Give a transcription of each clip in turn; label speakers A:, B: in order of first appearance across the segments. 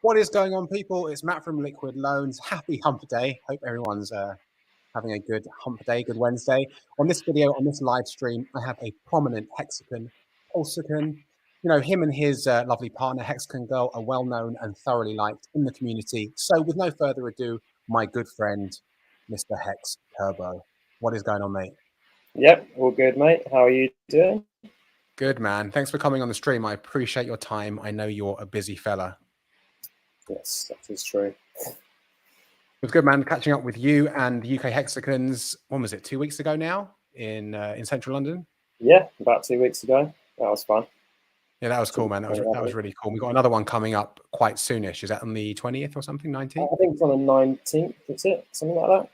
A: What is going on, people? It's Matt from Liquid Loans. Happy Hump Day. Hope everyone's having a good Hump Day, good Wednesday. On this video, on this live stream, I have a prominent Hexcian, Pulsechain. You know, him and his lovely partner, Hexcian Girl, are well known and thoroughly liked in the community. So with no further ado, my good friend, Mr. Hex Turbo. What is going on, mate?
B: Yep, all good, mate. How are you doing?
A: Good, man. Thanks for coming on the stream. I appreciate your time. I know you're a busy fella.
B: Yes, that is true.
A: It was good, man, catching up with you and the UK Hexicans. When was it? 2 weeks ago now in central London?
B: Yeah, about 2 weeks ago. That was fun.
A: Yeah, that was cool, man. That was really cool. We got another one coming up quite soonish. Is that on the 20th or something? 19th?
B: I think it's on the 19th. That's it. Something like that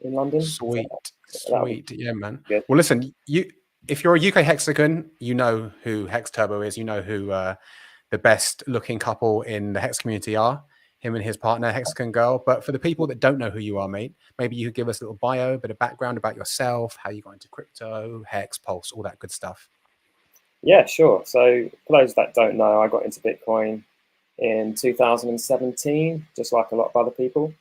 B: in London.
A: Sweet, sweet. Yeah, man.
B: Good.
A: Well, listen, if you're a UK Hexican, you know who Hex Turbo is. You know who the best looking couple in the Hex community are. Him and his partner, Hexcian Girl. But for the people that don't know who you are, mate, maybe you could give us a little bio, a bit of background about yourself, how you got into crypto, Hex, Pulse, all that good stuff.
B: Yeah, sure. So for those that don't know, I got into Bitcoin in 2017, just like a lot of other people.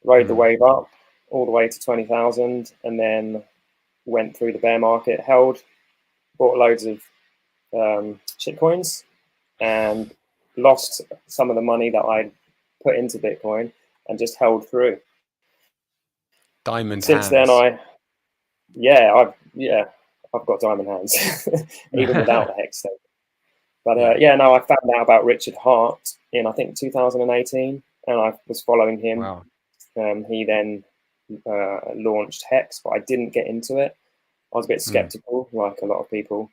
B: Rode the wave up all the way to 20,000 and then went through the bear market, bought loads of shitcoins and lost some of the money that I put into Bitcoin and just held through.
A: Diamond
B: Since
A: hands.
B: then, I've got diamond hands, even without the Hex thing. But I found out about Richard Hart in, I think, 2018, and I was following him.
A: Wow.
B: He then launched Hex, but I didn't get into it. I was a bit skeptical, like a lot of people.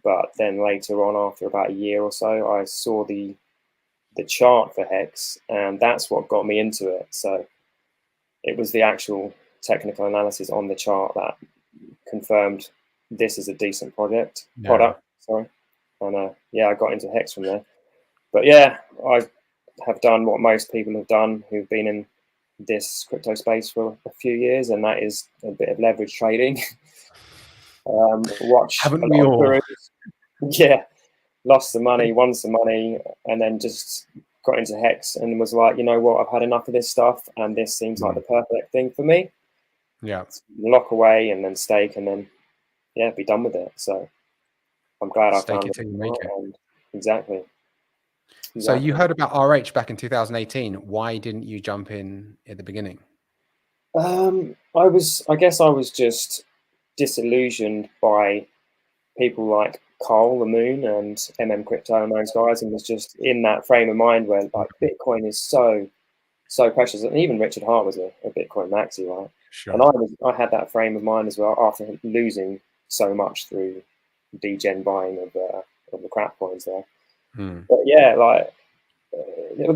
B: But then later on, after about a year or so, I saw the chart for Hex, and that's what got me into it. So it was the actual technical analysis on the chart that confirmed this is a decent product. Sorry, and I got into Hex from there. But yeah, I have done what most people have done who've been in this crypto space for a few years, and that is a bit of leverage trading.
A: Haven't we all?
B: Yeah, lost some money, won some money, and then just got into Hex and was like, you know what, I've had enough of this stuff, and this seems like the perfect thing for me.
A: Yeah,
B: lock away and then stake and then be done with it. So I'm glad I found it. Exactly.
A: So you heard about RH back in 2018. Why didn't you jump in at the beginning?
B: I guess I was just disillusioned by people like Carl the Moon and Crypto and those guys, and was just in that frame of mind where like Bitcoin is so precious. And even Richard Hart was a Bitcoin maxi, right?
A: Sure.
B: And I had that frame of mind as well after losing so much through degen buying of the crap coins there. But yeah, like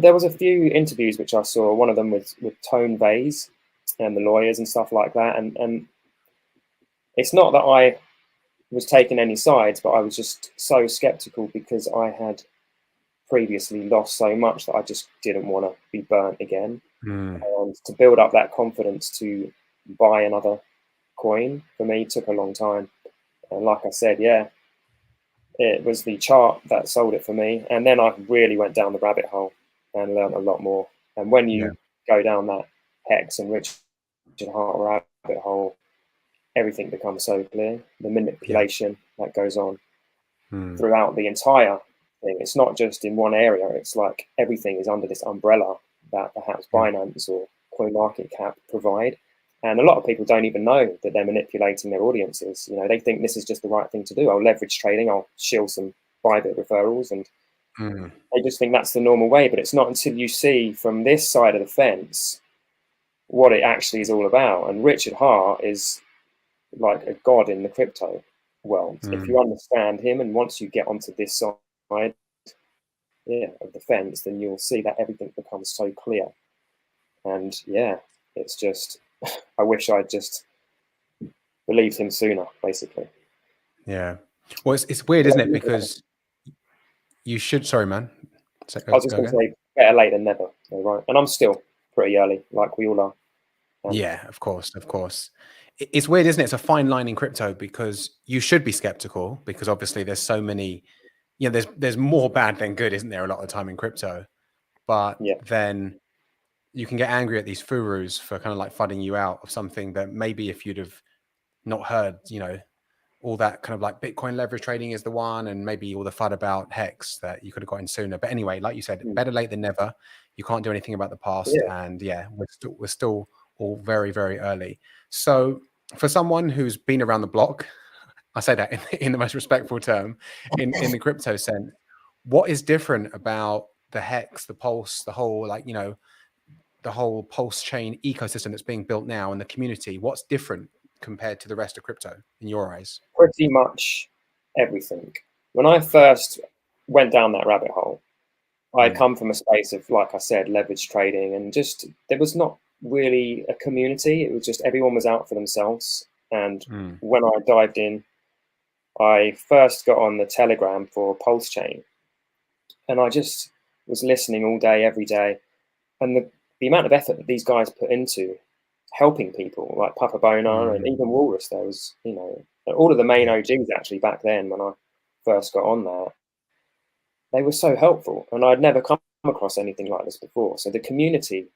B: there was a few interviews which I saw. One of them with Tone Vase and the lawyers and stuff like that. And it's not that I was taking any sides, but I was just so skeptical because I had previously lost so much that I just didn't want to be burnt again. And to build up that confidence to buy another coin for me took a long time. And like I said, it was the chart that sold it for me. And then I really went down the rabbit hole and learned a lot more. And when you go down that Hex and Richard Hart rabbit hole, everything becomes so clear. The manipulation that goes on throughout the entire thing. It's not just in one area. It's like everything is under this umbrella that perhaps Binance or CoinMarketCap provide. And a lot of people don't even know that they're manipulating their audiences. You know, they think this is just the right thing to do. I'll leverage trading. I'll shield some private referrals, and they just think that's the normal way. But it's not until you see from this side of the fence what it actually is all about. And Richard Hart is like a god in the crypto world. If you understand him, and once you get onto this side, of the fence, then you'll see that everything becomes so clear. And it's just. I wish I'd just believed him sooner, basically.
A: Yeah. Well, it's weird, isn't it? Because you should. Sorry, man.
B: I was just going to say, better late than never, right? And I'm still pretty early, like we all are.
A: Yeah, of course, of course. It's weird, isn't it? It's a fine line in crypto because you should be skeptical because obviously there's so many you know, there's more bad than good, isn't there, a lot of the time in crypto? But then you can get angry at these furus for kind of like fudding you out of something that maybe if you'd have not heard, you know, all that kind of like Bitcoin leverage trading is the one, and maybe all the FUD about Hex that you could have gotten sooner. But anyway, like you said, better late than never. You can't do anything about the past. And we're still all very, very early. So for someone who's been around the block, I say that in the most respectful term, in the crypto sense, what is different about the Hex, the Pulse, the whole, like, you know, the whole Pulsechain ecosystem that's being built now in the community? What's different compared to the rest of crypto in your eyes?
B: Pretty much everything. When I first went down that rabbit hole, I come from a space of, like I said, leverage trading, and just there was not really a community. It was just everyone was out for themselves. And when I dived in, I first got on the Telegram for Pulsechain, and I just was listening all day, every day. And the amount of effort that these guys put into helping people, like Papa Boner and even Walrus, there was, you know, all of the main OGs actually back then when I first got on there, they were so helpful, and I'd never come across anything like this before. So the community,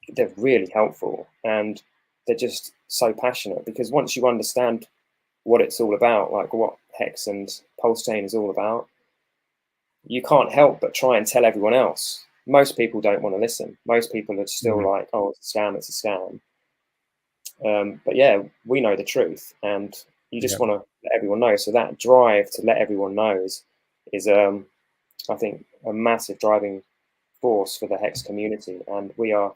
B: they're really helpful, and they're just so passionate, because once you understand what it's all about, like what Hex and Pulsechain is all about, you can't help but try and tell everyone else. Most people don't want to listen. Most people are still like, oh, it's a scam, it's a scam. But yeah, we know the truth, and you just want to let everyone know. So that drive to let everyone know is I think, a massive driving force for the Hex community, and we are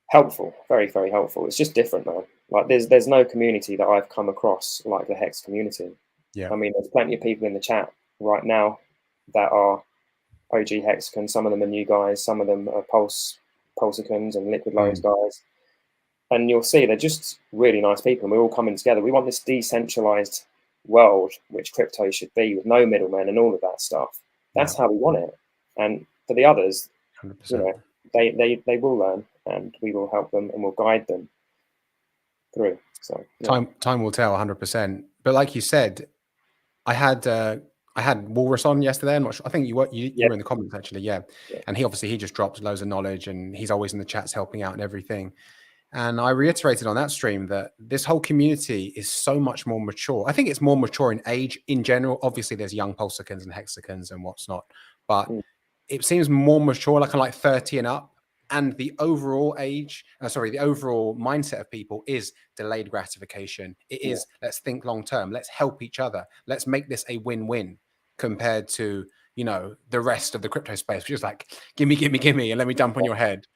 B: helpful, very, very helpful. It's just different, man. Like there's no community that I've come across like the Hex community. I mean, there's plenty of people in the chat right now that are OG Hexcan. Some of them are new guys, some of them are Pulsicans and Liquid Loans guys. And you'll see they're just really nice people, and we're all coming together. We want this decentralized world, which crypto should be, with no middlemen and all of that stuff. That's how we want it. And for the others, 100%. You know, they will learn, and we will help them and we'll guide them through. So
A: time will tell, 100%. But like you said, I had Walrus on yesterday. I'm not sure. I think you were in the comments actually, and he just dropped loads of knowledge, and he's always in the chats helping out and everything. And I reiterated on that stream that this whole community is so much more mature. I think it's more mature in age in general. Obviously, there's young Pulsicans and Hexicans and what's not, but it seems more mature, like 30 and up. And the overall the overall mindset of people is delayed gratification. It is, let's think long term. Let's help each other. Let's make this a win-win, compared to, you know, the rest of the crypto space, which is like, gimme, and let me dump on your head.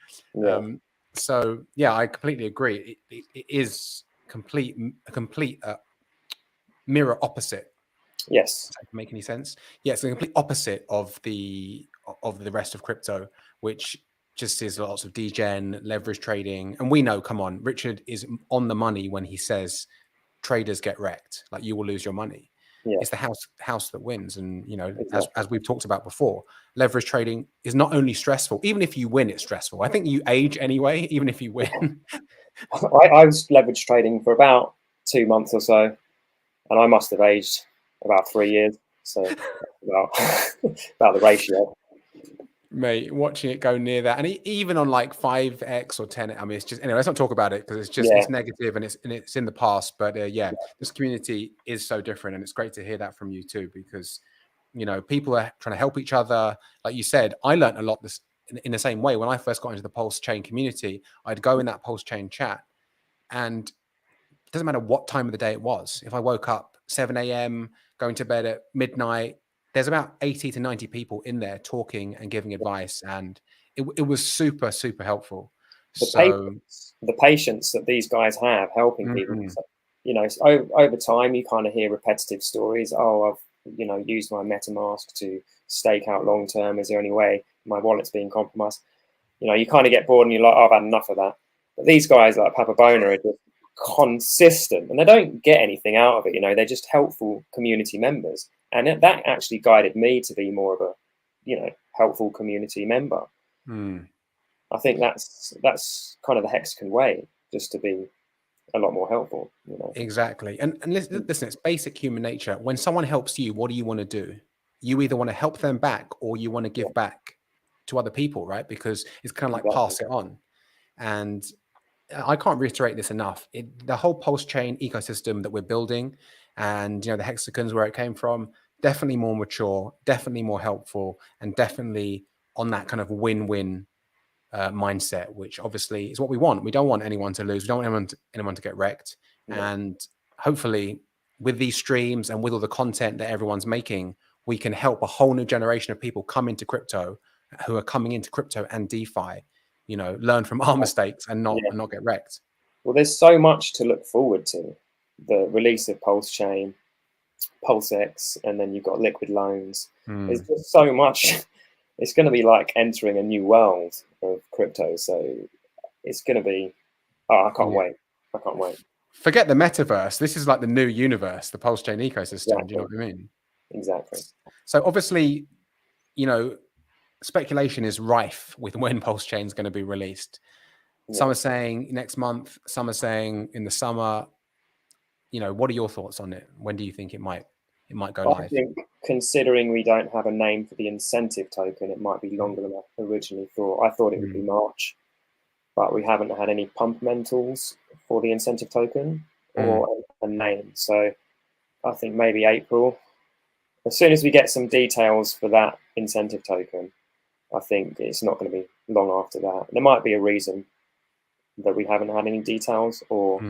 A: So yeah, I completely agree. It is a complete mirror opposite.
B: Yes.
A: Does that make any sense? Yeah, it's the complete opposite of the rest of crypto, which just is lots of degen, leverage trading. And we know, come on, Richard is on the money when he says traders get wrecked. Like, you will lose your money. It's the house that wins. And, you know, as we've talked about before, leverage trading is not only stressful, even if you win, it's stressful. I think you age anyway, even if you win.
B: I was leverage trading for about 2 months or so, and I must have aged about 3 years. So about the ratio.
A: Mate, watching it go near that, and even on like 5x or 10, I mean, it's just, anyway, let's not talk about it, because it's just it's negative, and it's in the past. But this community is so different, and it's great to hear that from you too, because, you know, people are trying to help each other. Like you said, I learned a lot this in the same way. When I first got into the Pulsechain community, I'd go in that Pulsechain chat, and it doesn't matter what time of the day it was. If I woke up 7 a.m., going to bed at midnight, there's about 80 to 90 people in there talking and giving advice, and it was super, super helpful.
B: The patience that these guys have helping people, you know, over time, you kind of hear repetitive stories. Oh, I've, you know, used my MetaMask to stake out long term. Is there any way my wallet's being compromised? You know, you kind of get bored and you're like, oh, I've had enough of that. But these guys like Papa Boner are just consistent, and they don't get anything out of it. You know, they're just helpful community members. And that actually guided me to be more of a, you know, helpful community member. I think that's kind of the Hexagon way, just to be a lot more helpful, you know.
A: Exactly. And listen, it's basic human nature. When someone helps you, what do you want to do? You either want to help them back or you want to give back to other people, right? Because it's kind of like pass it on. And I can't reiterate this enough. The whole Pulsechain ecosystem that we're building, and the hexagons where it came from, definitely more mature, definitely more helpful, and definitely on that kind of win-win mindset, which obviously is what we want. We don't want anyone to lose. We don't want anyone to get wrecked. And hopefully, with these streams and with all the content that everyone's making, we can help a whole new generation of people come into crypto, who are coming into crypto and DeFi. Learn from our mistakes and not get wrecked.
B: Well, there's so much to look forward to. The release of Pulsechain, PulseX, and then you've got liquid loans. There's just so much. It's going to be like entering a new world of crypto. So it's going to be, I can't wait. I can't wait.
A: Forget the metaverse. This is like the new universe, the Pulsechain ecosystem. Exactly. Do you know what I mean?
B: Exactly.
A: So obviously, speculation is rife with when Pulsechain is going to be released. Some are saying next month. Some are saying in the summer. What are your thoughts on it? When do you think it might go live?
B: I think, considering we don't have a name for the incentive token, it might be longer than I originally thought. I thought it would be March, but we haven't had any pump mentals for the incentive token or a name. So I think maybe April. As soon as we get some details for that incentive token, I think it's not going to be long after that. There might be a reason that we haven't had any details, or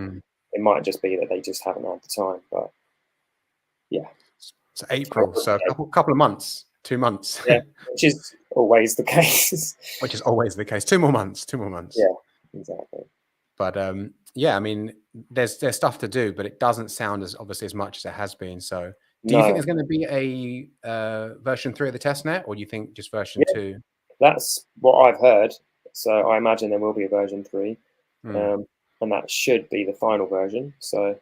B: it might just be that they just haven't had the time. But yeah.
A: So April, so a couple of months, 2 months.
B: Yeah, which is always the case.
A: Which is always the case. 2 more months.
B: Yeah, exactly.
A: But I mean, there's stuff to do, but it doesn't sound as obviously as much as it has been. So do you think there's going to be a version 3 of the testnet, or do you think just version 2?
B: That's what I've heard. So I imagine there will be a version 3. And that should be the final version. So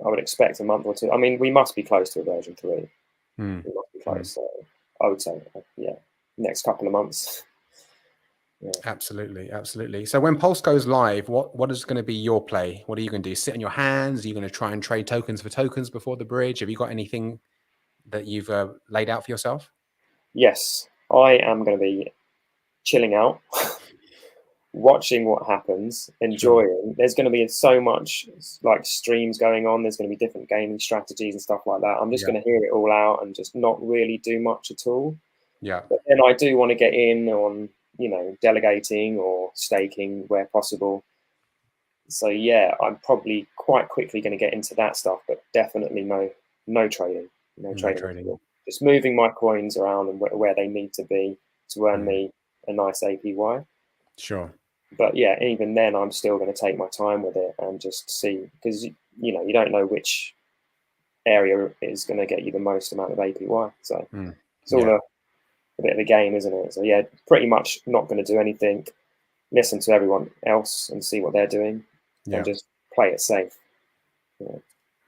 B: I would expect a month or two. I mean, we must be close to a version 3. We must be close. So I would say, next couple of months.
A: Absolutely. So when Pulse goes live, what is going to be your play? What are you going to do? Sit on your hands? Are you going to try and trade tokens for tokens before the bridge? Have you got anything that you've laid out for yourself?
B: Yes, I am going to be chilling out. Watching what happens, enjoying. There's going to be so much like streams going on. There's going to be different gaming strategies and stuff like that. I'm just going to hear it all out and just not really do much at all.
A: Yeah.
B: But then I do want to get in on, delegating or staking where possible. So yeah, I'm probably quite quickly going to get into that stuff, but definitely no trading. No trading. Just moving my coins around and where they need to be to earn me a nice APY.
A: Sure.
B: But yeah, even then, I'm still going to take my time with it and just see, because you don't know which area is going to get you the most amount of APY. So it's all a bit of a game, isn't it? So yeah, pretty much not going to do anything. Listen to everyone else and see what they're doing, and just play it safe.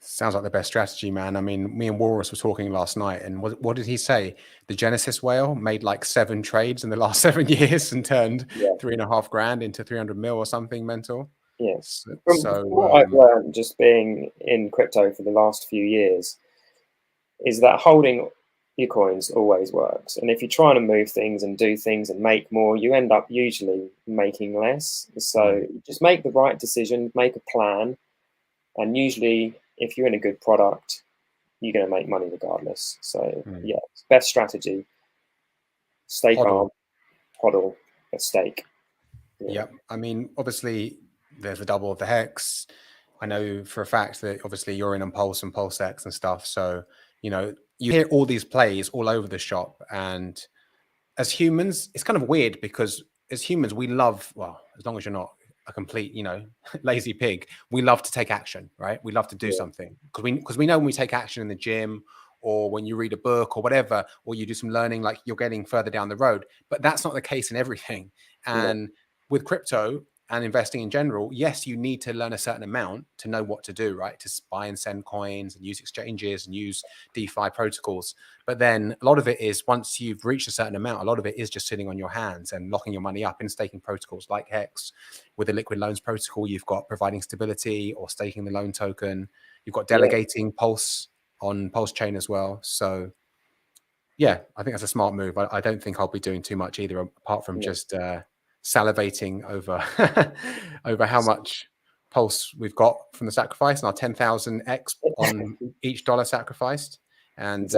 A: Sounds like the best strategy, man. I mean, me and Walrus were talking last night, and what did he say? The Genesis whale made like 7 trades in the last 7 years and turned 3.5 grand into 300 mil or something mental.
B: Yes. From what I've learned just being in crypto for the last few years is that holding your coins always works. And if you're trying to move things and do things and make more, you end up usually making less. So just make the right decision, make a plan, and usually if you're in a good product, you're going to make money regardless. So yeah, best strategy, stay calm, hodl, a stake.
A: Yeah. I mean, obviously there's a double of the Hex. I know for a fact that obviously you're in on Pulse and PulseX and stuff. So, you hear all these plays all over the shop. And as humans, it's kind of weird because as humans, we love, well, as long as you're not a complete, lazy pig, we love to take action, right? We love to do something because we know when we take action in the gym or when you read a book or whatever, or you do some learning, like you're getting further down the road. But that's not the case in everything. And with crypto, and investing in general, yes, you need to learn a certain amount to know what to do, right? To buy and send coins and use exchanges and use DeFi protocols. But then a lot of it is, once you've reached a certain amount, a lot of it is just sitting on your hands and locking your money up in staking protocols like Hex. With the liquid loans protocol, you've got providing stability or staking the loan token. You've got delegating Pulse on Pulsechain as well. So yeah, I think that's a smart move. I don't think I'll be doing too much either, apart from just salivating over over how much Pulse we've got from the sacrifice and our 10,000x on each dollar sacrificed, and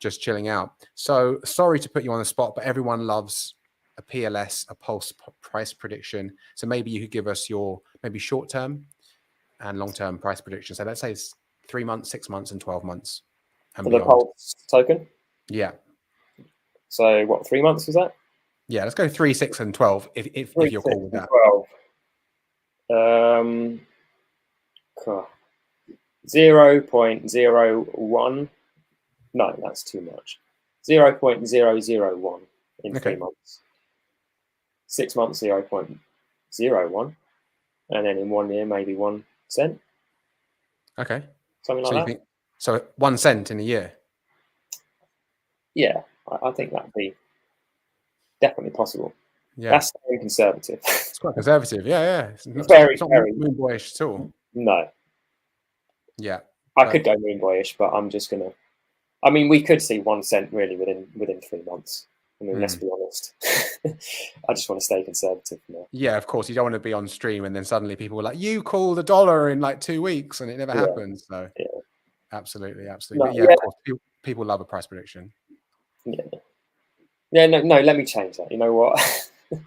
A: just chilling out. So sorry to put you on the spot, but everyone loves a PLS, a Pulse price prediction. So maybe you could give us your maybe short-term and long-term price predictions. So let's say it's 3 months, 6 months, and 12 months and
B: for
A: beyond.
B: The Pulse token?
A: Yeah.
B: So what, 3 months was that?
A: Yeah, let's go 3, 6, and 12 if you're cool with that.
B: 12. 0.01. No, that's too much. 0.001 in 3 months. 6 months, 0.01. And then in 1 year, maybe 1 cent.
A: Okay.
B: Something like that.
A: So 1 cent in a year?
B: Yeah, I think that'd be definitely possible.
A: Yeah.
B: That's very conservative.
A: It's quite conservative. Yeah. It's not
B: very
A: moon boyish at all.
B: No.
A: Yeah.
B: I could go moon boyish, but I'm just gonna. I mean, we could see 1 cent really within 3 months. I mean, let's be honest. I just want to stay conservative now.
A: Yeah, of course. You don't want to be on stream and then suddenly people are like, "You call the dollar in like 2 weeks," and it never happens. So absolutely.
B: No,
A: But yeah, of course, people love a price prediction.
B: Yeah. No. Let me change that. You know what?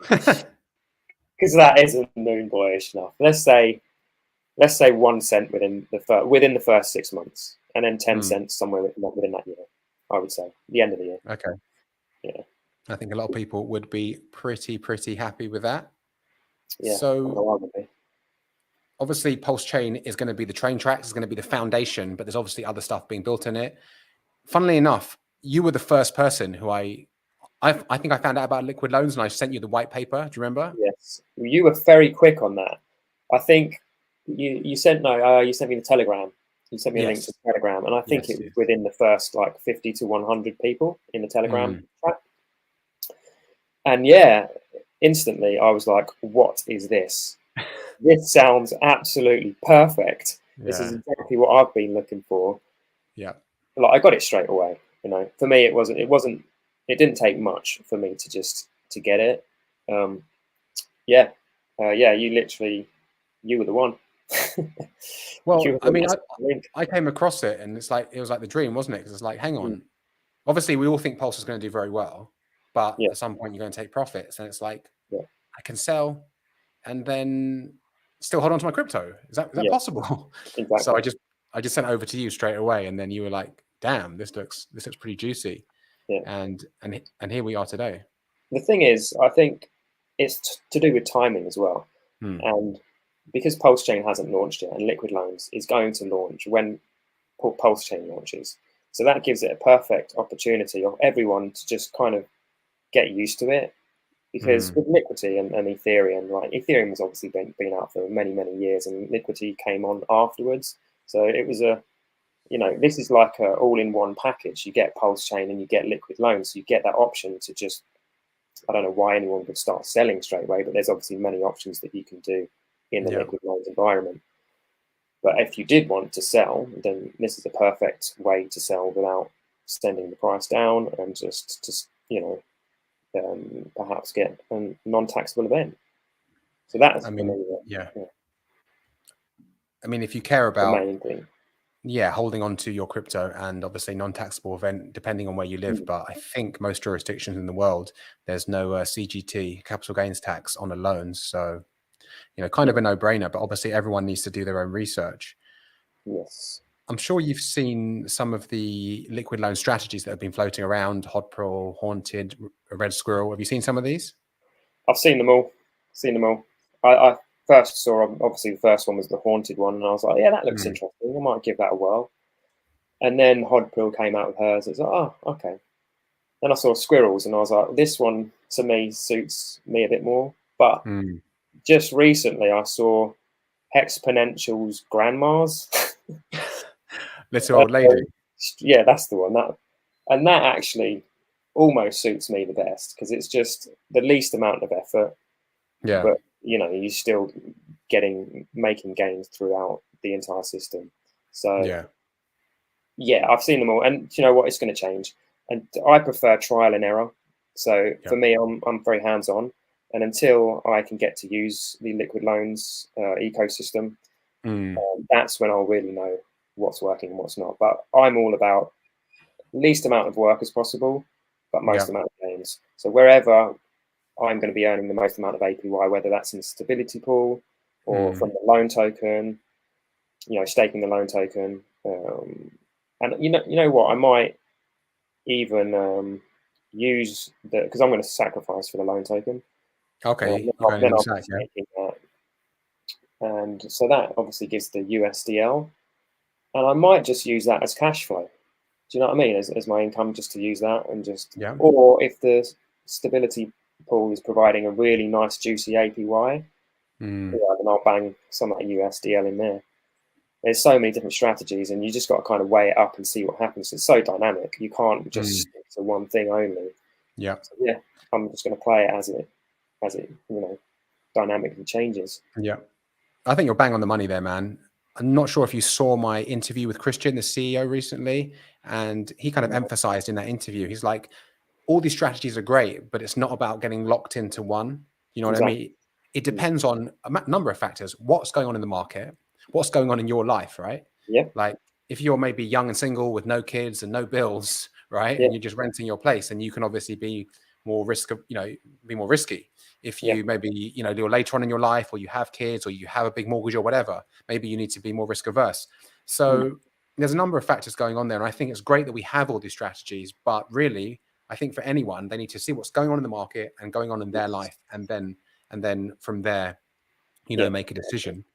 B: Because that isn't moon boyish enough. Let's say 1 cent within the first 6 months, and then 10 cents somewhere within that year. I would say the end of the year.
A: Okay.
B: Yeah.
A: I think a lot of people would be pretty happy with that.
B: Yeah.
A: So obviously Pulsechain is going to be the train tracks, is going to be the foundation, but there's obviously other stuff being built in it. Funnily enough, you were the first person who I think I found out about liquid loans, and I sent you the white paper. Do you remember?
B: Yes, you were very quick on that. I think you sent me the Telegram. You sent me a link to the Telegram, and I think it was within the first like 50 to 100 people in the Telegram chat. And instantly I was like, "What is this? This sounds absolutely perfect. This is exactly what I've been looking for."
A: Yeah,
B: like I got it straight away. You know, for me, it didn't take much for me to get it. You were the one.
A: Well, I mean, I came across it, and it was like the dream, wasn't it? Because it's like, hang on, obviously we all think Pulse is going to do very well, but at some point you're going to take profits, and it's like, I can sell and then still hold on to my crypto. Is that possible?
B: Exactly.
A: So I just sent it over to you straight away, and then you were like, damn, this looks pretty juicy. And here we are today.
B: The thing is, I think it's to do with timing as well. And because Pulsechain hasn't launched yet, and Liquid Loans is going to launch when Pulsechain launches, so that gives it a perfect opportunity of everyone to just kind of get used to it. Because with Liquidity and Ethereum, like Ethereum has obviously been out for many years, and Liquidity came on afterwards. So it was this is like a all-in-one package. You get Pulsechain and you get Liquid Loans. So you get that option to just, I don't know why anyone would start selling straight away, but there's obviously many options that you can do in the Liquid Loans environment. But if you did want to sell, then this is a perfect way to sell without sending the price down and just perhaps get a non-taxable event. So that's
A: I mean, I mean, if you care about
B: the main thing.
A: Holding on to your crypto and obviously non-taxable event, depending on where you live. But I think most jurisdictions in the world, there's no CGT, capital gains tax on a loan. So, kind of a no-brainer, but obviously everyone needs to do their own research.
B: Yes.
A: I'm sure you've seen some of the liquid loan strategies that have been floating around, Hodl, Haunted, Red Squirrel. Have you seen some of these?
B: I've seen them all. I first saw, obviously the first one was the Haunted one, and I was like, yeah, that looks interesting. I might give that a whirl. And then Hodl came out with hers. It's like, oh, okay. Then I saw Squirrels, and I was like, this one to me suits me a bit more. But just recently I saw Hexponential's grandmas.
A: Little old lady.
B: Yeah, that's the one. That actually almost suits me the best because it's just the least amount of effort.
A: Yeah.
B: But you're still making gains throughout the entire system. So yeah, I've seen them all, and you know what? It's going to change. And I prefer trial and error. So for me, I'm very hands-on, and until I can get to use the liquid loans ecosystem, that's when I'll really know what's working and what's not. But I'm all about least amount of work as possible, but most amount of gains. So wherever I'm going to be earning the most amount of APY, whether that's in the stability pool or from the loan token, staking the loan token. And you know what, I might even use because I'm going to sacrifice for the loan token.
A: Okay.
B: Then I'll be staking that. And so that obviously gives the USDL. And I might just use that as cash flow. Do you know what I mean? As my income, just to use that and just, or if the stability pool is providing a really nice juicy APY, then I'll bang some of that USDL in there. There's so many different strategies, and you just got to kind of weigh it up and see what happens. It's so dynamic. You can't just stick to one thing only.
A: Yeah.
B: So, yeah, I'm just going to play it as it dynamically changes.
A: Yeah. I think you're bang on the money there, man. I'm not sure if you saw my interview with Christian, the CEO, recently, and he kind of emphasized in that interview, he's like, all these strategies are great, but it's not about getting locked into one. You know what I mean? It depends on a number of factors. What's going on in the market? What's going on in your life, right?
B: Yeah.
A: Like if you're maybe young and single with no kids and no bills, right? And you're just renting your place, and you can obviously be more be more risky. If you maybe, you're later on in your life, or you have kids, or you have a big mortgage or whatever, maybe you need to be more risk averse. So there's a number of factors going on there. And I think it's great that we have all these strategies, but really, I think for anyone, they need to see what's going on in the market and going on in their life. And then from there, make a decision.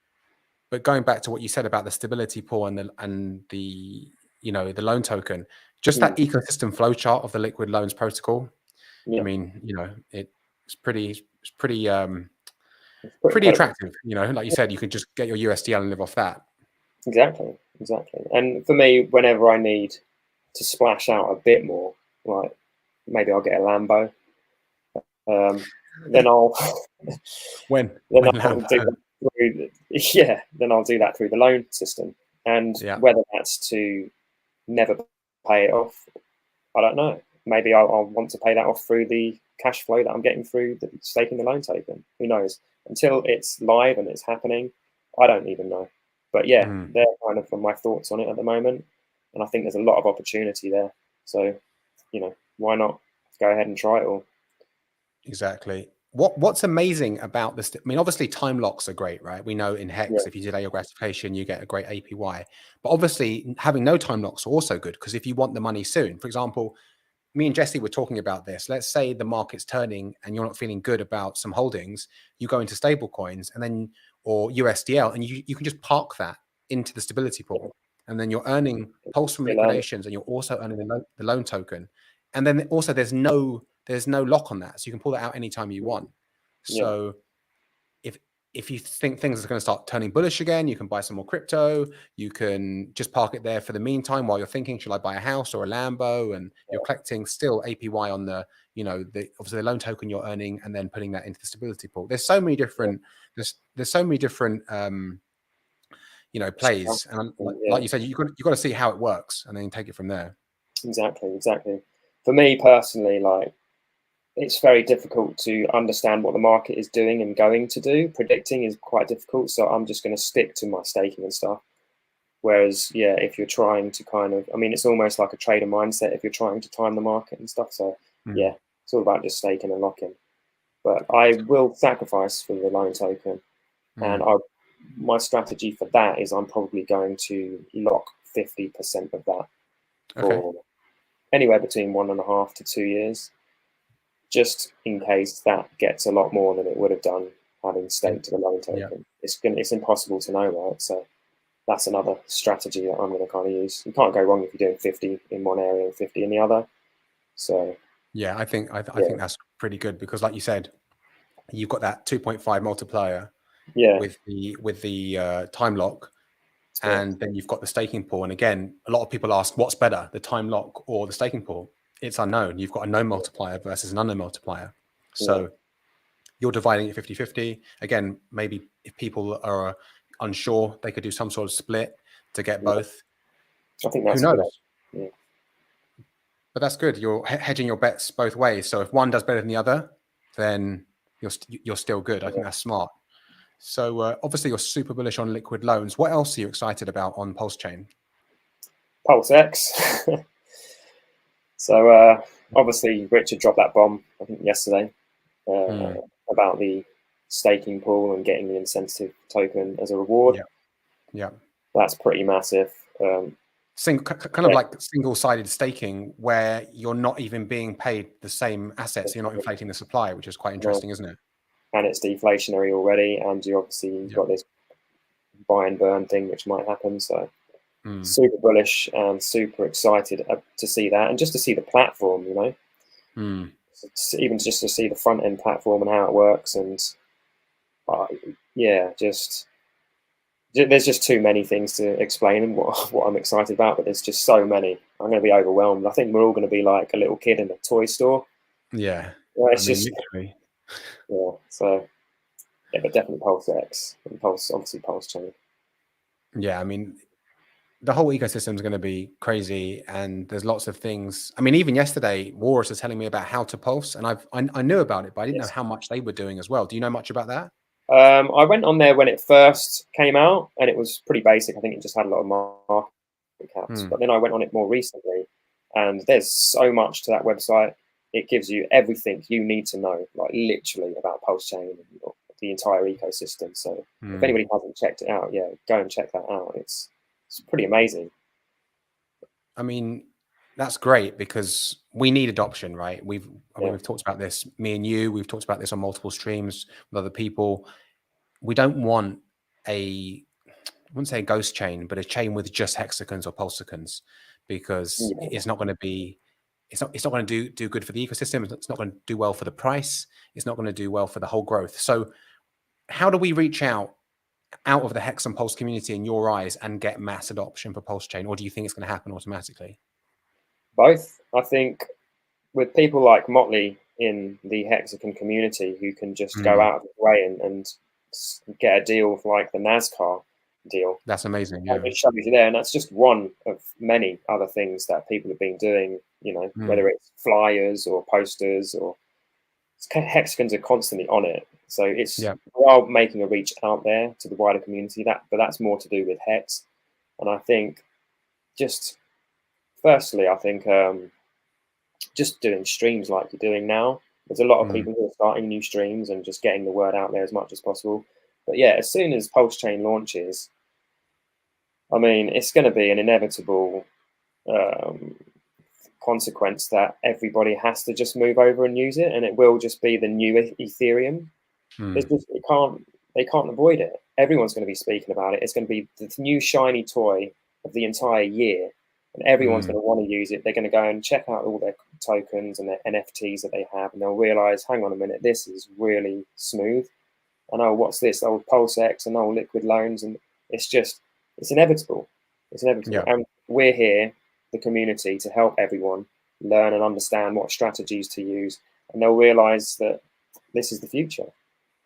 A: But going back to what you said about the stability pool and the loan token, just that ecosystem flow chart of the liquid loans protocol. I mean, it's pretty attractive. Like you said, you could just get your USDL and live off that.
B: Exactly. And for me, whenever I need to splash out a bit more, like maybe I'll get a Lambo. Then I'll then I'll do that through the loan system. And whether that's to never pay it off, I don't know. Maybe I'll want to pay that off through the cash flow that I'm getting through the staking the loan token. Who knows? Until it's live and it's happening, I don't even know. But yeah, they're kind of my thoughts on it at the moment. And I think there's a lot of opportunity there. So, why not go ahead and try it all?
A: Exactly. What's amazing about this? I mean, obviously time locks are great, right? We know in Hex, if you delay your gratification, you get a great APY. But obviously having no time locks are also good, because if you want the money soon, for example, me and Jesse were talking about this. Let's say the market's turning and you're not feeling good about some holdings, you go into stable coins or USDL, and you can just park that into the stability pool. And then you're earning pulse from liquidations, and you're also earning the loan token. And then also there's no lock on that. So you can pull that out anytime you want. So if you think things are going to start turning bullish again, you can buy some more crypto. You can just park it there for the meantime while you're thinking, should I buy a house or a Lambo? And you're collecting still APY on the obviously the loan token you're earning, and then putting that into the stability pool. There's so many different, there's so many different, plays. And like you said, you've got to see how it works and then take it from there.
B: Exactly. For me personally, it's very difficult to understand what the market is doing and going to do. Predicting is quite difficult, so I'm just going to stick to my staking and stuff. Whereas, if you're trying to it's almost like a trader mindset if you're trying to time the market and stuff. So, it's all about just staking and locking. But I will sacrifice for the loan token. And my strategy for that is I'm probably going to lock 50% of that for anywhere between 1.5 to 2 years. Just in case that gets a lot more than it would have done having staked to the loan token. It's impossible to know, right? So that's another strategy that I'm going to kind of use. You can't go wrong if you're doing 50 in one area and 50 in the other. So
A: I think that's pretty good, because like you said, you've got that 2.5 multiplier with the time lock, and then you've got the staking pool. And again, a lot of people ask, what's better, the time lock or the staking pool? It's unknown. You've got a known multiplier versus an unknown multiplier. So you're dividing it 50-50. Again, maybe if people are unsure, they could do some sort of split to get both.
B: I think that's
A: who knows.
B: Yeah.
A: But that's good. You're hedging your bets both ways. So if one does better than the other, then you're still good. I think that's smart. So obviously you're super bullish on liquid loans. What else are you excited about on Pulsechain?
B: PulseX. So obviously Richard dropped that bomb, I think yesterday, about the staking pool and getting the incentive token as a reward.
A: Yeah.
B: That's pretty massive.
A: Kind of like single-sided staking, where you're not even being paid the same assets. You're not inflating the supply, which is quite interesting, isn't it?
B: And it's deflationary already, and you obviously got this buy and burn thing which might happen. So super bullish and super excited to see that, and just to see the platform, even just to see the front end platform and how it works. And there's just too many things to explain and what I'm excited about, but there's just so many. I'm going to be overwhelmed. I think we're all going to be like a little kid in a toy store.
A: Yeah.
B: It's just literally. So but definitely PulseX and obviously Pulsechain.
A: Yeah, I mean, the whole ecosystem is going to be crazy, and there's lots of things. I mean, even yesterday, Walrus was telling me about how to pulse, and I knew about it, but I didn't know how much they were doing as well. Do you know much about that?
B: I went on there when it first came out, and it was pretty basic. I think it just had a lot of market caps. But then I went on it more recently, and there's so much to that website. It gives you everything you need to know, like literally about Pulsechain and the entire ecosystem. So if anybody hasn't checked it out, go and check that out. It's pretty amazing.
A: I mean, that's great because we need adoption, right? We've talked about this, me and you, we've talked about this on multiple streams with other people. We don't want I wouldn't say a ghost chain, but a chain with just hexagons or pulsicons, because it's not going to be, it's not going to do good for the ecosystem. It's not going to do well for the price. It's not going to do well for the whole growth. So how do we reach out of the Hex and Pulse community in your eyes and get mass adoption for Pulsechain? Or do you think it's going to happen automatically?
B: Both. I think with people like Motley in the Hexagon community who can just go out of his way and get a deal like the NASCAR deal.
A: That's amazing. Yeah.
B: It shows you there. And that's just one of many other things that people have been doing, whether it's flyers or posters or hexagons are constantly on it. So it's while making a reach out there to the wider community, but that's more to do with Hex. And I think firstly, I think just doing streams like you're doing now. There's a lot of people who are starting new streams and just getting the word out there as much as possible. But yeah, as soon as Pulsechain launches, I mean, it's going to be an inevitable consequence that everybody has to just move over and use it, and it will just be the new Ethereum. They can't avoid it. Everyone's going to be speaking about it. It's going to be the new shiny toy of the entire year, and everyone's going to want to use it. They're going to go and check out all their tokens and their NFTs that they have, and they'll realize, hang on a minute, this is really smooth. And oh, what's this? Oh, PulseX and liquid loans, and it's inevitable. It's inevitable, and we're here, the community, to help everyone learn and understand what strategies to use, and they'll realize that this is the future.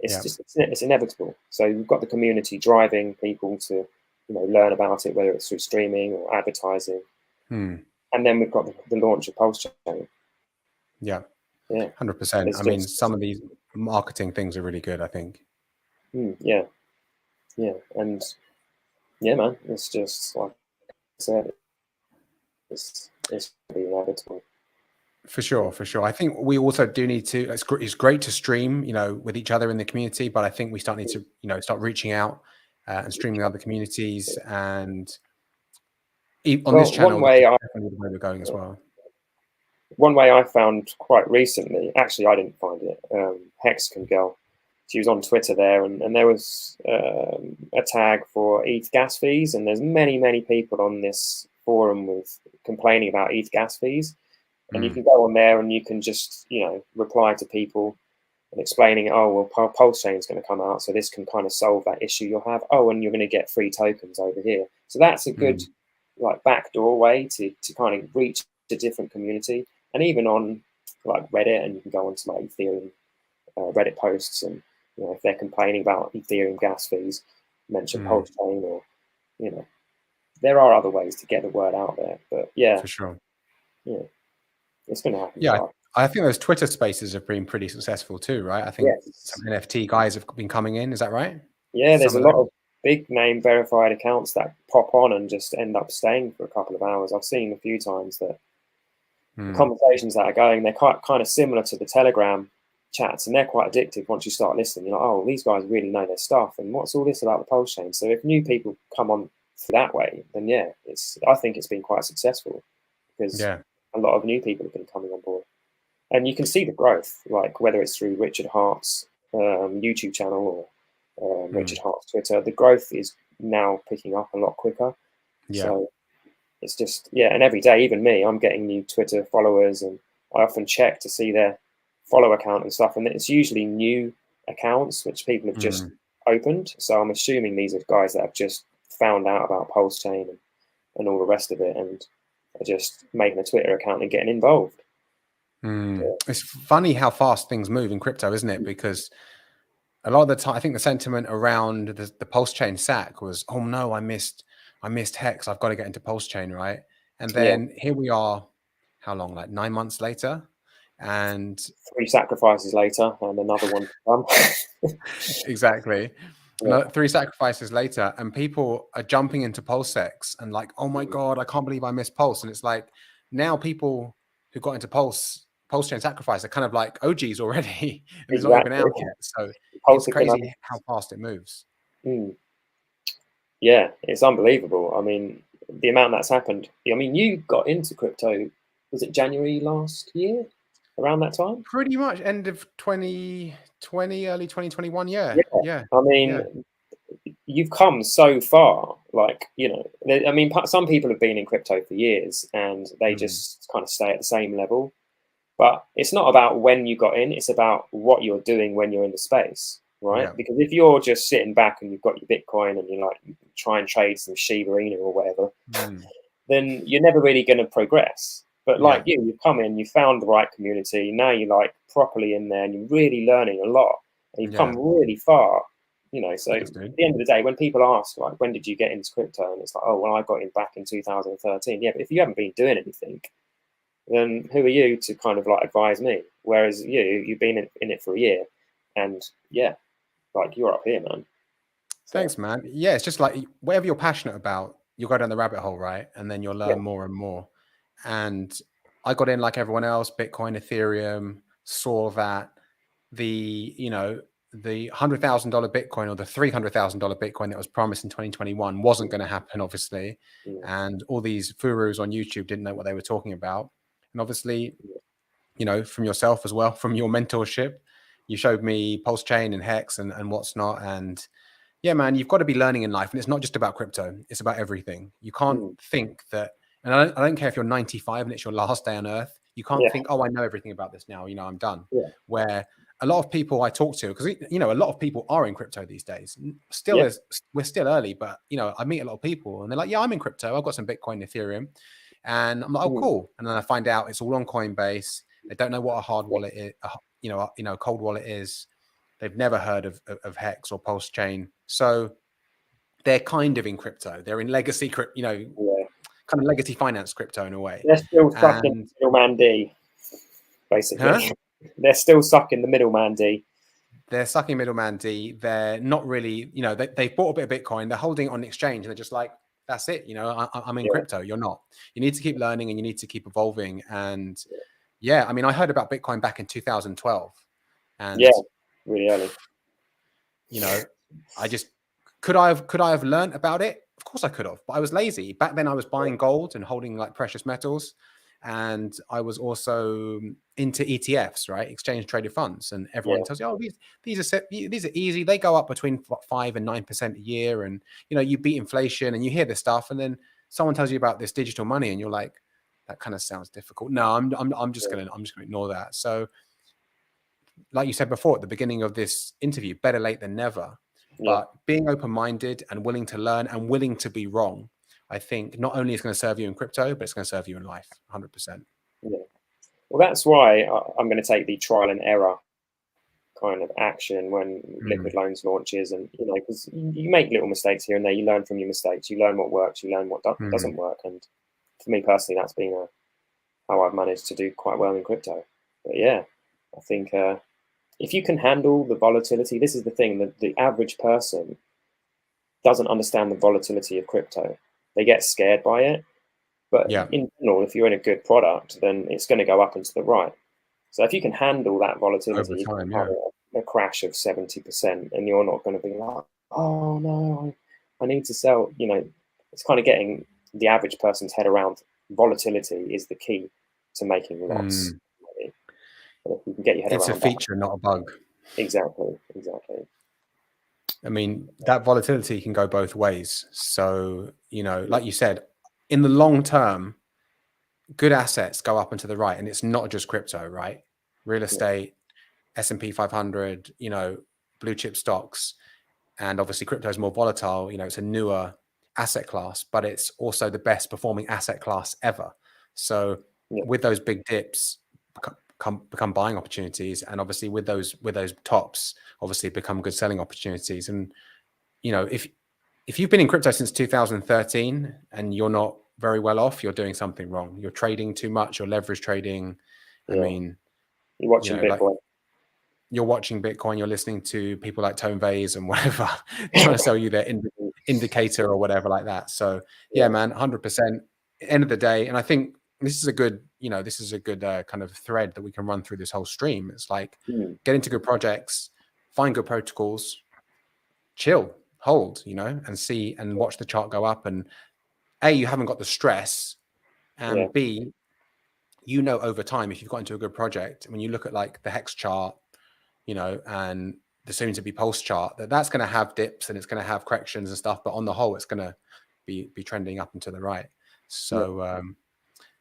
B: It's inevitable. So you've got the community driving people to learn about it, whether it's through streaming or advertising. And then we've got the launch of Pulsechain.
A: Yeah 100%. I mean, some of these marketing things are really good, I think.
B: And man, it's just like I said, it's inevitable.
A: For sure. I think we also do need to. It's great to stream, with each other in the community, but I think we need to, start reaching out and streaming other communities. And on this channel, definitely the way we're going as well.
B: One way I found quite recently, actually, I didn't find it. Hexcian girl, she was on Twitter there, and there was a tag for ETH gas fees, and there's many people on this forum complaining about ETH gas fees. And you can go on there and you can just, reply to people and explaining, oh, well, Pulsechain is going to come out, so this can kind of solve that issue you'll have. Oh, and you're going to get free tokens over here. So that's a good like backdoor way to kind of reach a different community. And even on like Reddit, and you can go onto like Ethereum Reddit posts, and you know, if they're complaining about Ethereum gas fees, mention Pulsechain, or you know, there are other ways to get the word out there. But yeah,
A: for sure,
B: yeah, it's going to happen.
A: Yeah, I think those Twitter spaces have been pretty successful too, right? I think some NFT guys have been coming in. Is that right?
B: Yeah, there's a lot of big name verified accounts that pop on and just end up staying for a couple of hours. I've seen a few times that the conversations that are going, they're kind of similar to the Telegram chats, and they're quite addictive once you start listening. You're like, oh, these guys really know their stuff, and what's all this about the Pulsechain? So if new people come on that way, then yeah, I think it's been quite successful, because a lot of new people have been coming on board. And you can see the growth, like whether it's through Richard Hart's YouTube channel or Richard Hart's Twitter, the growth is now picking up a lot quicker.
A: Yeah.
B: So it's just, and every day, even me, I'm getting new Twitter followers, and I often check to see their follow account and stuff. And it's usually new accounts which people have just opened. So I'm assuming these are guys that have just found out about Pulsechain and all the rest of it, and are just making a Twitter account and getting involved.
A: It's funny how fast things move in crypto, isn't it? Because a lot of the time, I think the sentiment around the Pulsechain sack was, "Oh no, I missed Hex. I've got to get into Pulsechain," right? And then here we are, how long? Like 9 months later, and
B: 3 sacrifices later, and another one to come.
A: Exactly. 3 sacrifices later, and people are jumping into PulseX and like, "Oh my god, I can't believe I missed Pulse." And it's like, now people who got into Pulsechain sacrifice are kind of like OGs already, and it's not even out yet. So it's crazy how fast it moves.
B: Yeah, it's unbelievable. I mean, the amount that's happened. I mean, you got into crypto, was it January last year? Around that time?
A: Pretty much end of 2020, early 2021. Yeah.
B: I mean, you've come so far. Like, you know, I mean, some people have been in crypto for years, and they just kind of stay at the same level. But it's not about when you got in, it's about what you're doing when you're in the space, right? Because if you're just sitting back and you've got your Bitcoin and you're like, you try and trade some Shiba Inu or whatever, then you're never really going to progress. But like you come in, you found the right community, now you're like properly in there and you're really learning a lot, and you've come really far, you know. So at the end of the day, when people ask, like, when did you get into crypto? And it's like, oh, well, I got in back in 2013. Yeah, but if you haven't been doing anything, then who are you to kind of like advise me? Whereas you've been in it for a year, and like you're up here, man.
A: So. Thanks, man. Yeah, it's just like whatever you're passionate about, you'll go down the rabbit hole, right? And then you'll learn more and more. And I got in like everyone else, Bitcoin, Ethereum, saw that the $100,000 Bitcoin or the $300,000 Bitcoin that was promised in 2021 wasn't going to happen, obviously. And all these gurus on YouTube didn't know what they were talking about. And obviously, you know, from yourself as well, from your mentorship, you showed me Pulsechain and Hex and what's not. And yeah, man, you've got to be learning in life. And it's not just about crypto. It's about everything. You can't think that, and I don't care if you're 95 and it's your last day on earth. You can't think, oh, I know everything about this now. You know, I'm done. Where a lot of people I talk to, because, you know, a lot of people are in crypto these days. Still, we're still early, but, you know, I meet a lot of people and they're like, yeah, I'm in crypto. I've got some Bitcoin, Ethereum. And I'm like, oh, cool. And then I find out it's all on Coinbase. They don't know what a hard wallet is, a cold wallet is. They've never heard of Hex or Pulsechain. So they're kind of in crypto. They're in legacy crypto, you know, kind of legacy finance crypto in a way.
B: They're still stuck in the middleman D, basically. They're still stuck in the middleman D.
A: They're stuck in middleman D. They're not really, you know, they've bought a bit of Bitcoin. They're holding it on the exchange and they're just like, that's it. You know, I'm in crypto. You're not. You need to keep learning and you need to keep evolving. And I mean, I heard about Bitcoin back in 2012. And
B: really early.
A: You know, I just could I have learned about it? Of course I could have, but I was lazy. Back then I was buying gold and holding like precious metals. And I was also into ETFs, right? Exchange traded funds. And everyone tells you, oh, these are easy. They go up between 5 and 9% a year. And, you know, you beat inflation and you hear this stuff. And then someone tells you about this digital money and you're like, that kind of sounds difficult. No, I'm just going to ignore that. So like you said before at the beginning of this interview, better late than never. But being open-minded and willing to learn and willing to be wrong, I think not only is going to serve you in crypto, but it's going to serve you in life, 100%.
B: Yeah. Well, that's why I'm going to take the trial and error kind of action when liquid loans launches, and because you make little mistakes here and there, you learn from your mistakes, you learn what works, you learn what doesn't work, and for me personally, that's been how I've managed to do quite well in crypto. But yeah, I think if you can handle the volatility, this is the thing, that the average person doesn't understand the volatility of crypto. They get scared by it. But in general, if you're in a good product, then it's going to go up and to the right. So if you can handle that volatility,
A: over time,
B: a crash of 70%, and you're not going to be like, oh no, I need to sell. It's kind of getting the average person's head around volatility is the key to making lots. If you can get your head
A: it's
B: around
A: a feature, not a bug.
B: Exactly.
A: I mean, that volatility can go both ways. So, like you said, in the long term, good assets go up and to the right, and it's not just crypto, right? Real estate, S&P 500, blue chip stocks, and obviously crypto is more volatile. It's a newer asset class, but it's also the best performing asset class ever. So with those big dips become buying opportunities, and obviously with those tops, obviously become good selling opportunities. And if you've been in crypto since 2013 and you're not very well off, you're doing something wrong. You're trading too much. You're leverage trading. I mean,
B: you're watching Bitcoin.
A: You're watching Bitcoin. You're listening to people like Tone Vays and whatever trying to sell you their indicator or whatever like that. So yeah, man, 100%. End of the day, and I think this is a good, kind of thread that we can run through this whole stream. It's like get into good projects, find good protocols, chill, hold, and see and watch the chart go up. And A, you haven't got the stress, and B, over time, if you've got into a good project, when you look at like the Hex chart, and the soon to be Pulse chart, that's going to have dips and it's going to have corrections and stuff, but on the whole, it's going to be trending up and to the right. So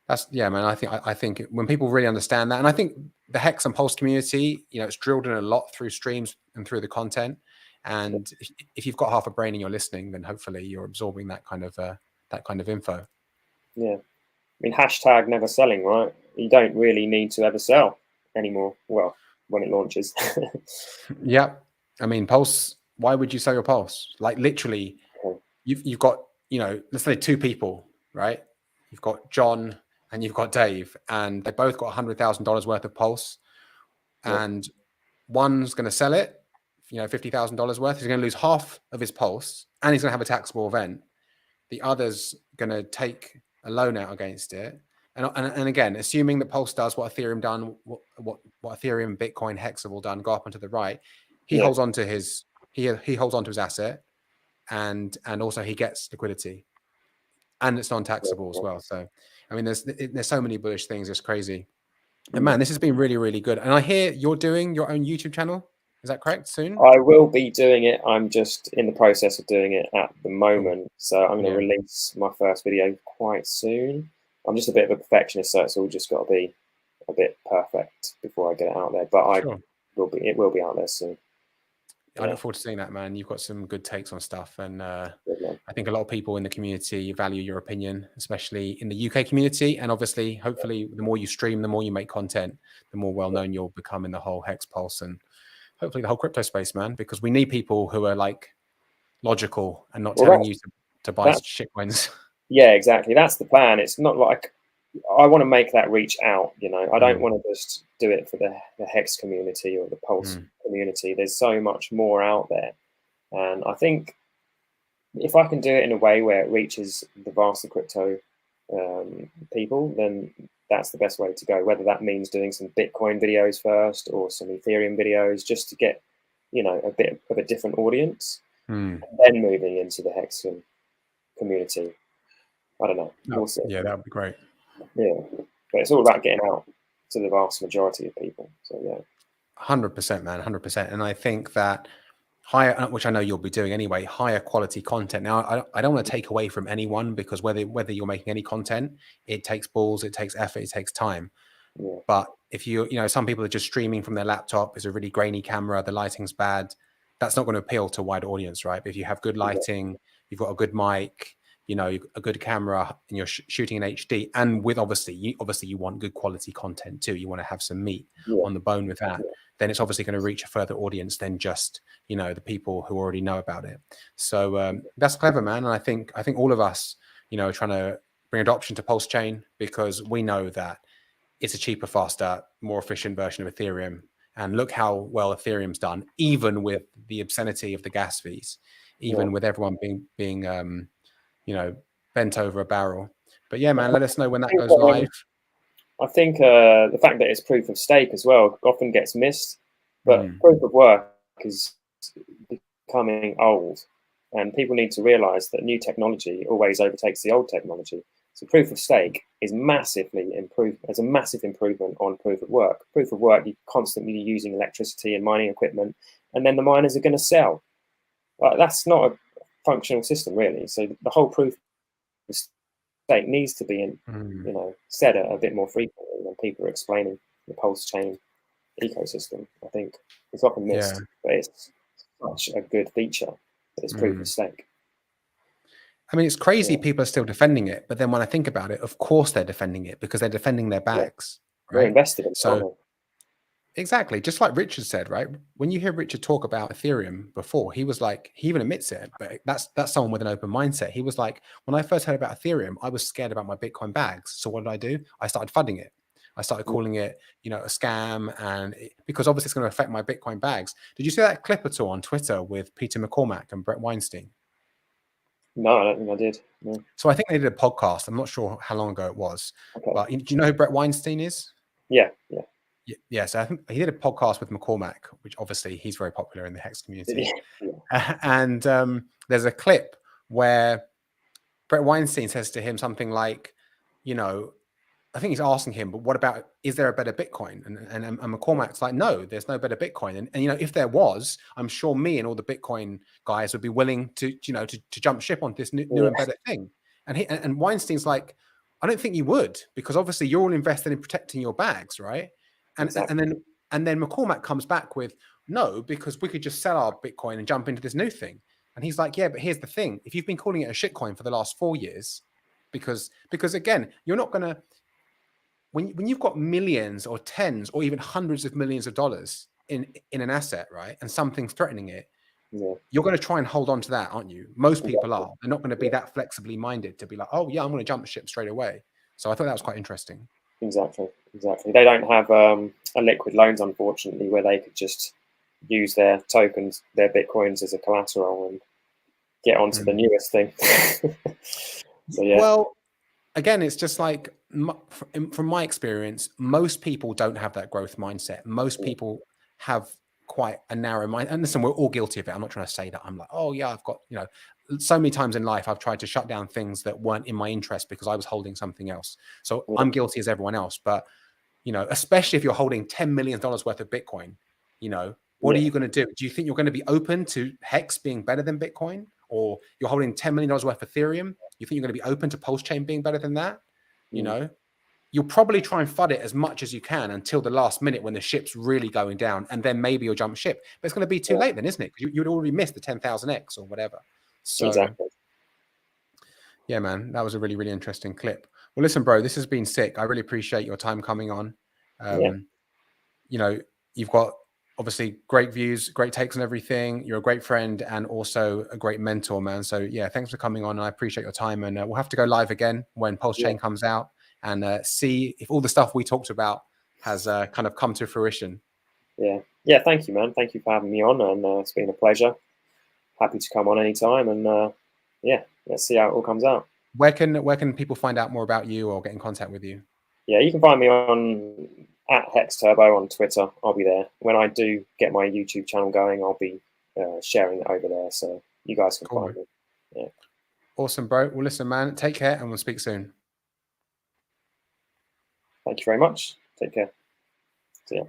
A: that's man. I think when people really understand that, and I think the Hex and Pulse community, it's drilled in a lot through streams and through the content. And if you've got half a brain and you're listening, then hopefully you're absorbing that kind of info.
B: Yeah, I mean, hashtag never selling, right? You don't really need to ever sell anymore. Well, when it launches.
A: Yeah, I mean, Pulse. Why would you sell your Pulse? Like literally, you've got let's say two people, right? You've got John and you've got Dave, and they both got $100,000 worth of Pulse, and one's going to sell it, $50,000 worth. He's going to lose half of his Pulse, and he's going to have a taxable event. The other's going to take a loan out against it. And again, assuming that Pulse does what Ethereum done, what Ethereum, Bitcoin, Hex have all done, go up and to the right, he holds on to his he holds on to his asset, and also he gets liquidity, and it's non-taxable as well. So I mean, there's so many bullish things. It's crazy. And man, this has been really, really good. And I hear you're doing your own YouTube channel. Is that correct? Soon?
B: I will be doing it. I'm just in the process of doing it at the moment. So I'm going to release my first video quite soon. I'm just a bit of a perfectionist, so it's all just got to be a bit perfect before I get it out there. But it will be out there soon.
A: I look forward to seeing that, man. You've got some good takes on stuff, and I think a lot of people in the community value your opinion, especially in the UK community. And obviously, hopefully, the more you stream, the more you make content, the more well-known you'll become in the whole Hex Pulse and hopefully the whole crypto space, man, because we need people who are like logical and not telling you to buy shit coins.
B: Yeah, exactly. That's the plan. It's not like I want to make that reach out. I don't want to just do it for the Hex community or the Pulse community. There's so much more out there. And I think if I can do it in a way where it reaches the vast of crypto people, then that's the best way to go. Whether that means doing some Bitcoin videos first or some Ethereum videos, just to get, a bit of a different audience, and then moving into the Hexcian community. I don't know. We'll see.
A: Yeah, that would be great.
B: Yeah, but it's all about getting out to the vast majority of people. So yeah,
A: 100%, man, 100%. And I think that higher, which I know you'll be doing anyway, higher quality content. Now, I don't want to take away from anyone, because whether you're making any content, it takes balls, it takes effort, it takes time.
B: Yeah.
A: But if some people are just streaming from their laptop, it's a really grainy camera, the lighting's bad. That's not going to appeal to a wide audience, right? But if you have good lighting, you've got a good mic, a good camera, and you're shooting in HD, and with obviously you want good quality content too. You want to have some meat on the bone with that. Then it's obviously going to reach a further audience than just the people who already know about it. So that's clever, man. And I think all of us, are trying to bring adoption to Pulsechain because we know that it's a cheaper, faster, more efficient version of Ethereum. And look how well Ethereum's done, even with the obscenity of the gas fees, even with everyone being bent over a barrel. But yeah, man, let us know when that goes live.
B: I think the fact that it's proof of stake as well often gets missed, but proof of work is becoming old, and people need to realize that new technology always overtakes the old technology. So proof of stake is massively improved. There's a massive improvement on proof of work. Proof of work, you're constantly using electricity and mining equipment, and then the miners are going to sell. That's not a functional system, really. So the whole proof of stake needs to be said a bit more frequently when people are explaining the Pulsechain ecosystem. I think it's often missed, but it's such a good feature that it's proof of stake.
A: I mean, it's crazy people are still defending it, but then when I think about it, of course they're defending it because they're defending their bags.
B: Right? They're invested in it.
A: So exactly, just like Richard said, right? When you hear Richard talk about Ethereum before, he was like, he even admits it, but that's someone with an open mindset. He was like, when I first heard about Ethereum, I was scared about my Bitcoin bags. So what did I do? I started funding it. I started calling it, a scam, and because obviously it's going to affect my Bitcoin bags. Did you see that clip at all on Twitter with Peter McCormack and Brett Weinstein?
B: No, I don't think I did. No.
A: So I think they did a podcast. I'm not sure how long ago it was, but do you know who Brett Weinstein is?
B: Yeah.
A: So I think he did a podcast with McCormack, which obviously he's very popular in the Hex community. And there's a clip where Brett Weinstein says to him something like, I think he's asking him, but what about, is there a better Bitcoin? And McCormack's like, no, there's no better Bitcoin. And if there was, I'm sure me and all the Bitcoin guys would be willing to jump ship on this new and better thing. And Weinstein's like, I don't think you would, because obviously you're all invested in protecting your bags, right? And then McCormack comes back with, no, because we could just sell our Bitcoin and jump into this new thing. And he's like, yeah, but here's the thing. If you've been calling it a shitcoin for the last 4 years, because again, you're not going to, when you've got millions or tens or even hundreds of millions of dollars in an asset, right, and something's threatening it, you're going to try and hold on to that, aren't you? Most people are. They're not going to be that flexibly minded to be like, oh yeah, I'm going to jump ship straight away. So I thought that was quite interesting.
B: Exactly. They don't have a liquid loans, unfortunately, where they could just use their tokens, their Bitcoins as a collateral and get onto the newest thing. So yeah.
A: Well, again, it's just like, from my experience, most people don't have that growth mindset. Most people have quite a narrow mind. And listen, we're all guilty of it. I'm not trying to say that I'm like, oh yeah, I've got, so many times in life, I've tried to shut down things that weren't in my interest because I was holding something else. So I'm guilty as everyone else. But, especially if you're holding $10 million worth of Bitcoin, what are you going to do? Do you think you're going to be open to Hex being better than Bitcoin? Or you're holding $10 million worth of Ethereum? You think you're going to be open to Pulsechain being better than that? You'll probably try and FUD it as much as you can until the last minute when the ship's really going down, and then maybe you'll jump ship. But it's going to be too late then, isn't it? Because you'd already missed the 10,000x or whatever. So, yeah, man, that was a really, really interesting clip. Well, listen, bro, this has been sick. I really appreciate your time coming on. You've got obviously great views, great takes on everything. You're a great friend and also a great mentor, man. So yeah, thanks for coming on. I appreciate your time, and we'll have to go live again when Pulsechain comes out and see if all the stuff we talked about has kind of come to fruition.
B: Yeah. Thank you, man. Thank you for having me on, and it's been a pleasure. Happy to come on anytime, and let's see how it all comes out.
A: Where can people find out more about you or get in contact with you?
B: Yeah, you can find me on @Hex Turbo on Twitter. I'll be there. When I do get my YouTube channel going, I'll be sharing it over there, so you guys can find me. Yeah.
A: Awesome, bro. Well, listen, man, take care, and we'll speak soon.
B: Thank you very much. Take care. See ya.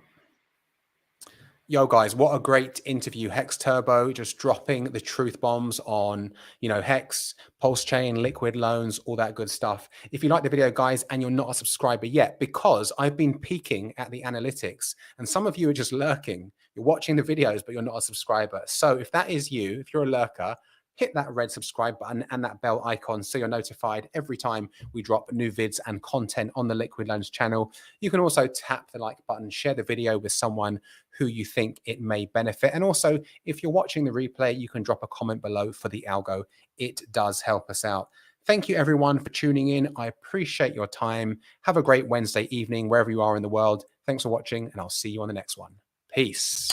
A: Yo, guys, what a great interview. Hex Turbo just dropping the truth bombs on, Hex, Pulsechain, liquid loans, all that good stuff. If you like the video, guys, and you're not a subscriber yet, because I've been peeking at the analytics and some of you are just lurking. You're watching the videos, but you're not a subscriber. So if that is you, if you're a lurker, hit that red subscribe button and that bell icon so you're notified every time we drop new vids and content on the Liquid Loans channel. You can also tap the like button, share the video with someone who you think it may benefit. And also, if you're watching the replay, you can drop a comment below for the algo. It does help us out. Thank you, everyone, for tuning in. I appreciate your time. Have a great Wednesday evening, wherever you are in the world. Thanks for watching, and I'll see you on the next one. Peace.